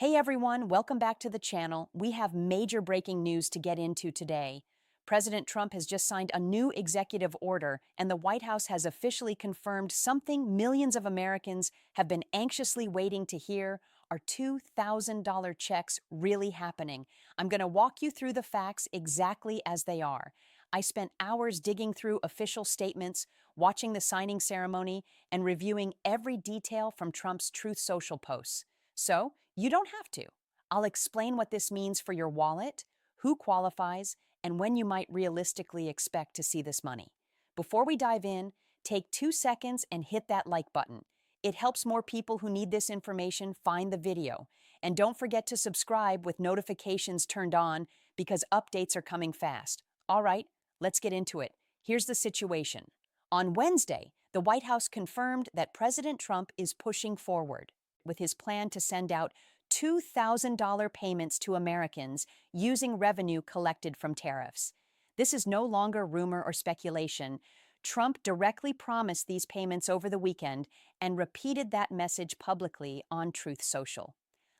Hey everyone, welcome back to the channel. We have major breaking news to get into today. President Trump has just signed a new executive order, and the White House has officially confirmed something millions of Americans have been anxiously waiting to hear. Are $2,000 checks really happening? I'm going to walk you through the facts exactly as they are. I spent hours digging through official statements, watching the signing ceremony, and reviewing every detail from Trump's Truth Social posts. So, you don't have to. I'll explain what this means for your wallet, who qualifies, and when you might realistically expect to see this money. Before we dive in, take 2 seconds and hit that like button. It helps more people who need this information find the video. And don't forget to subscribe with notifications turned on because updates are coming fast. All right, let's get into it. Here's the situation. On Wednesday, the White House confirmed that President Trump is pushing forward with his plan to send out $2,000 payments to Americans using revenue collected from tariffs. This is no longer rumor or speculation. Trump directly promised these payments over the weekend and repeated that message publicly on Truth Social.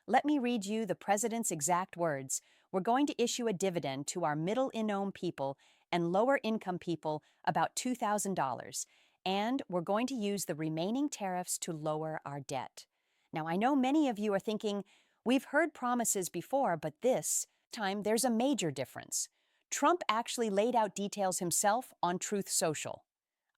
Let me read you the president's exact words. We're going to issue a dividend to our middle-income people and lower-income people about $2,000, and we're going to use the remaining tariffs to lower our debt. Now, I know many of you are thinking, we've heard promises before, but this time there's a major difference. Trump actually laid out details himself on Truth Social.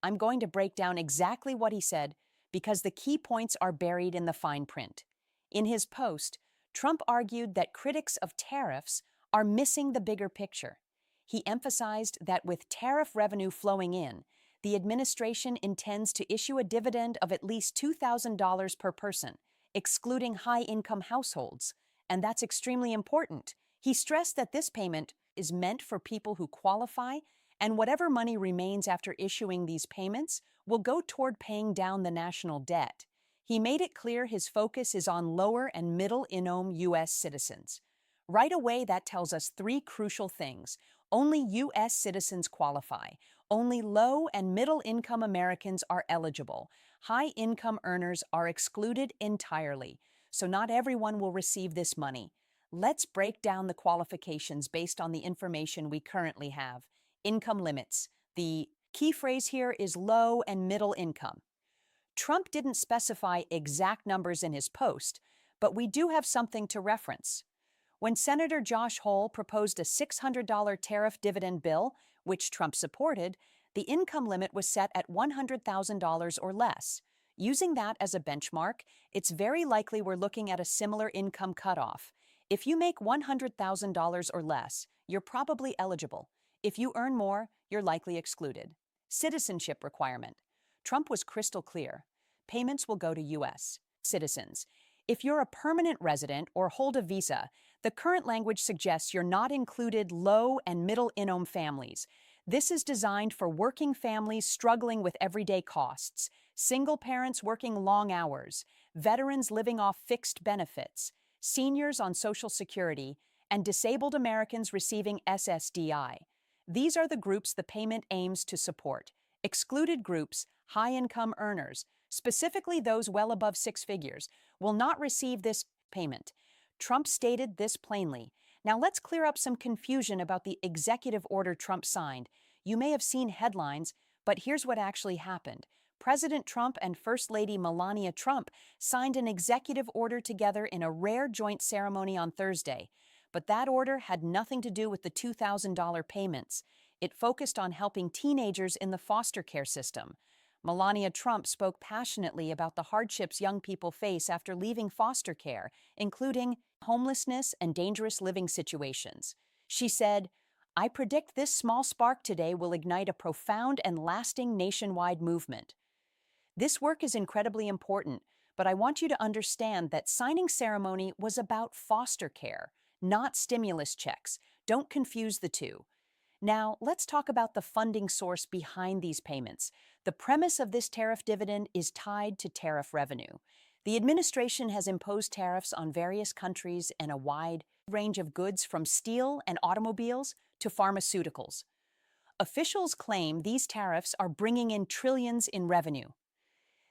I'm going to break down exactly what he said because the key points are buried in the fine print. In his post, Trump argued that critics of tariffs are missing the bigger picture. He emphasized that with tariff revenue flowing in, the administration intends to issue a dividend of at least $2,000 per person, excluding high-income households, and that's extremely important. He stressed that this payment is meant for people who qualify, and whatever money remains after issuing these payments will go toward paying down the national debt. He made it clear his focus is on lower and middle-income U.S. citizens. Right away, that tells us three crucial things. Only U.S. citizens qualify. Only low and middle-income Americans are eligible. High-income earners are excluded entirely, so not everyone will receive this money. Let's break down the qualifications based on the information we currently have. Income limits. The key phrase here is low and middle income. Trump didn't specify exact numbers in his post, but we do have something to reference. When Senator Josh Hole proposed a $600 tariff dividend bill, which Trump supported, the income limit was set at $100,000 or less. Using that as a benchmark, it's very likely we're looking at a similar income cutoff. If you make $100,000 or less, you're probably eligible. If you earn more, you're likely excluded. Citizenship requirement. Trump was crystal clear. Payments will go to U.S. citizens. If you're a permanent resident or hold a visa, the current language suggests you're not included low and middle-income families. This is designed for working families struggling with everyday costs, single parents working long hours, veterans living off fixed benefits, seniors on Social Security, and disabled Americans receiving SSDI. These are the groups the payment aims to support. Excluded groups, high-income earners, specifically those well above six figures, will not receive this payment. Trump stated this plainly. Now let's clear up some confusion about the executive order Trump signed. You may have seen headlines, but here's what actually happened. President Trump and First Lady Melania Trump signed an executive order together in a rare joint ceremony on Thursday. But that order had nothing to do with the $2,000 payments. It focused on helping teenagers in the foster care system. Melania Trump spoke passionately about the hardships young people face after leaving foster care, including homelessness and dangerous living situations. She said, "I predict this small spark today will ignite a profound and lasting nationwide movement." This work is incredibly important, but I want you to understand that signing ceremony was about foster care, not stimulus checks. Don't confuse the two. Now, let's talk about the funding source behind these payments. The premise of this tariff dividend is tied to tariff revenue. The administration has imposed tariffs on various countries and a wide range of goods from steel and automobiles to pharmaceuticals. Officials claim these tariffs are bringing in trillions in revenue.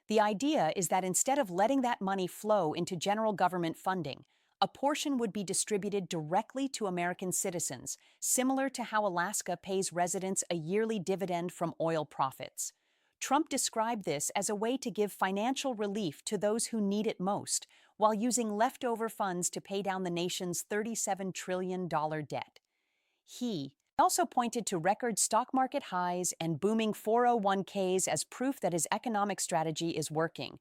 The idea is that instead of letting that money flow into general government funding, A portion would be distributed directly to American citizens, similar to how Alaska pays residents a yearly dividend from oil profits. Trump described this as a way to give financial relief to those who need it most, while using leftover funds to pay down the nation's $37 trillion debt. He also pointed to record stock market highs and booming 401ks as proof that his economic strategy is working.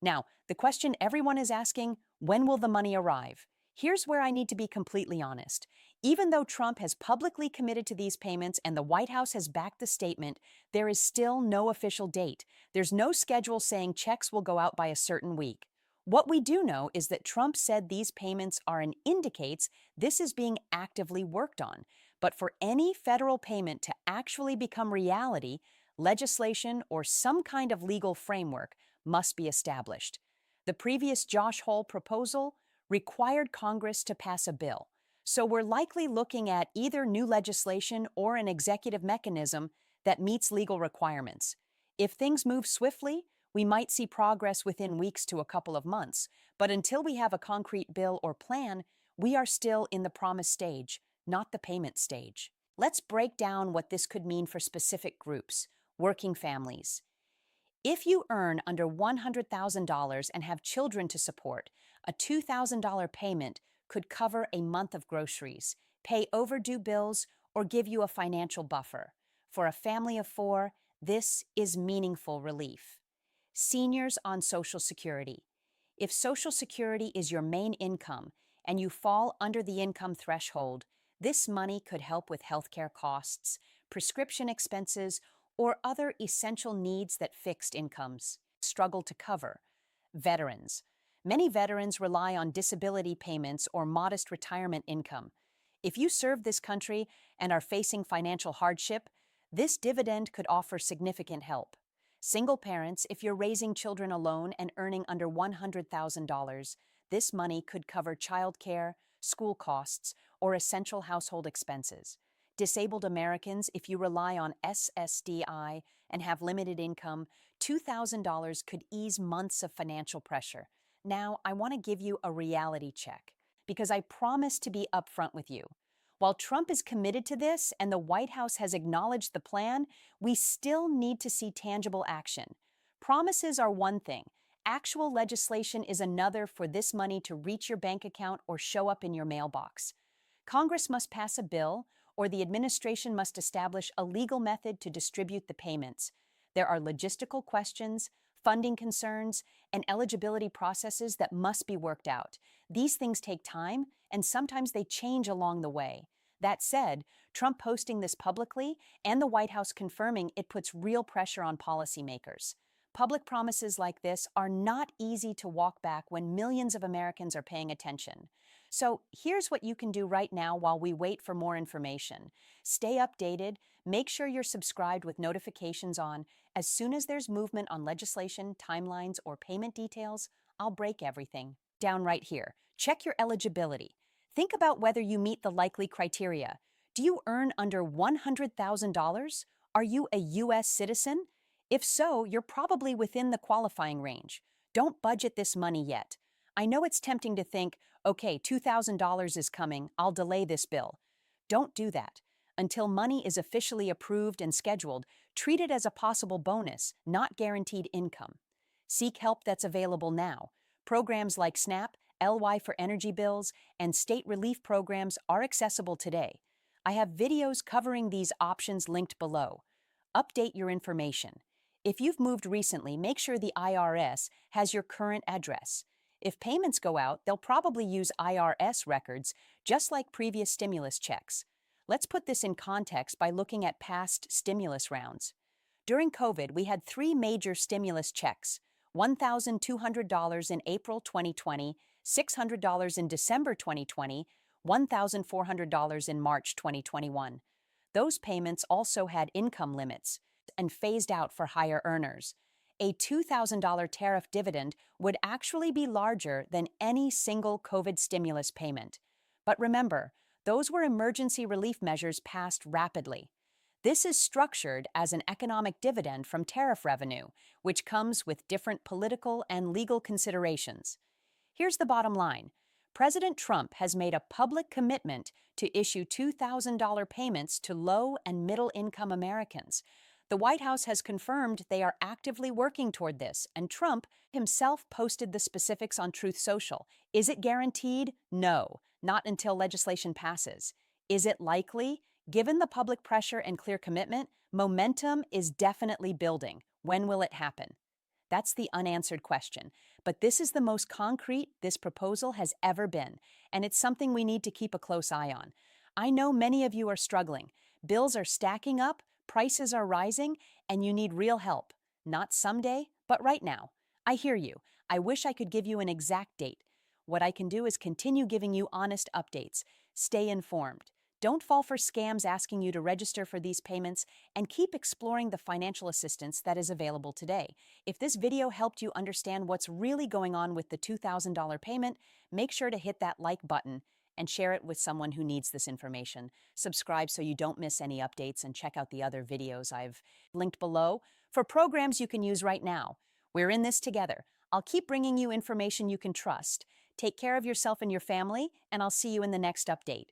Now, the question everyone is asking, when will the money arrive? Here's where I need to be completely honest. Even though Trump has publicly committed to these payments and the White House has backed the statement, there is still no official date. There's no schedule saying checks will go out by a certain week. What we do know is that Trump said these payments are and indicates this is being actively worked on. But for any federal payment to actually become reality, legislation or some kind of legal framework must be established. The previous Josh Hole proposal required Congress to pass a bill. So we're likely looking at either new legislation or an executive mechanism that meets legal requirements. If things move swiftly, we might see progress within weeks to a couple of months. But until we have a concrete bill or plan, we are still in the promise stage, not the payment stage. Let's break down what this could mean for specific groups. Working families. If you earn under $100,000 and have children to support, a $2,000 payment could cover a month of groceries, pay overdue bills, or give you a financial buffer. For a family of 4, this is meaningful relief. Seniors on Social Security. If Social Security is your main income and you fall under the income threshold, this money could help with healthcare costs, prescription expenses, or other essential needs that fixed incomes struggle to cover. Veterans. Many veterans rely on disability payments or modest retirement income. If you serve this country and are facing financial hardship, this dividend could offer significant help. Single parents, if you're raising children alone and earning under $100,000, this money could cover childcare, school costs, or essential household expenses. Disabled Americans, if you rely on SSDI and have limited income, $2,000 could ease months of financial pressure. Now, I want to give you a reality check, because I promise to be upfront with you. While Trump is committed to this and the White House has acknowledged the plan, we still need to see tangible action. Promises are one thing. Actual legislation is another for this money to reach your bank account or show up in your mailbox. Congress must pass a bill, or the administration must establish a legal method to distribute the payments. There are logistical questions, funding concerns, and eligibility processes that must be worked out. These things take time, and sometimes they change along the way. That said, Trump posting this publicly and the White House confirming it puts real pressure on policymakers. Public promises like this are not easy to walk back when millions of Americans are paying attention. So here's what you can do right now while we wait for more information. Stay updated, make sure you're subscribed with notifications on. As soon as there's movement on legislation, timelines, or payment details, I'll break everything down right here. Check your eligibility. Think about whether you meet the likely criteria. Do you earn under $100,000? Are you a U.S. citizen? If so, you're probably within the qualifying range. Don't budget this money yet. I know it's tempting to think, okay, $2,000 is coming, I'll delay this bill. Don't do that. Until money is officially approved and scheduled, treat it as a possible bonus, not guaranteed income. Seek help that's available now. Programs like SNAP, LY for energy bills, and state relief programs are accessible today. I have videos covering these options linked below. Update your information. If you've moved recently, make sure the IRS has your current address. If payments go out, they'll probably use IRS records, just like previous stimulus checks. Let's put this in context by looking at past stimulus rounds. During COVID, we had 3 major stimulus checks: $1,200 in April 2020, $600 in December 2020, $1,400 in March 2021. Those payments also had income limits and phased out for higher earners. A $2,000 tariff dividend would actually be larger than any single COVID stimulus payment. But remember, those were emergency relief measures passed rapidly. This is structured as an economic dividend from tariff revenue, which comes with different political and legal considerations. Here's the bottom line. President Trump has made a public commitment to issue $2,000 payments to low and middle income Americans. The White House has confirmed they are actively working toward this, and Trump himself posted the specifics on Truth Social. Is it guaranteed? No, not until legislation passes. Is it likely? Given the public pressure and clear commitment, momentum is definitely building. When will it happen? That's the unanswered question. But this is the most concrete this proposal has ever been, and it's something we need to keep a close eye on. I know many of you are struggling. Bills are stacking up, prices are rising, and you need real help. Not someday, but right now. I hear you. I wish I could give you an exact date. What I can do is continue giving you honest updates. Stay informed. Don't fall for scams asking you to register for these payments, and keep exploring the financial assistance that is available today. If this video helped you understand what's really going on with the $2,000 payment, make sure to hit that like button and share it with someone who needs this information. Subscribe so you don't miss any updates, and check out the other videos I've linked below for programs you can use right now. We're in this together. I'll keep bringing you information you can trust. Take care of yourself and your family, and I'll see you in the next update.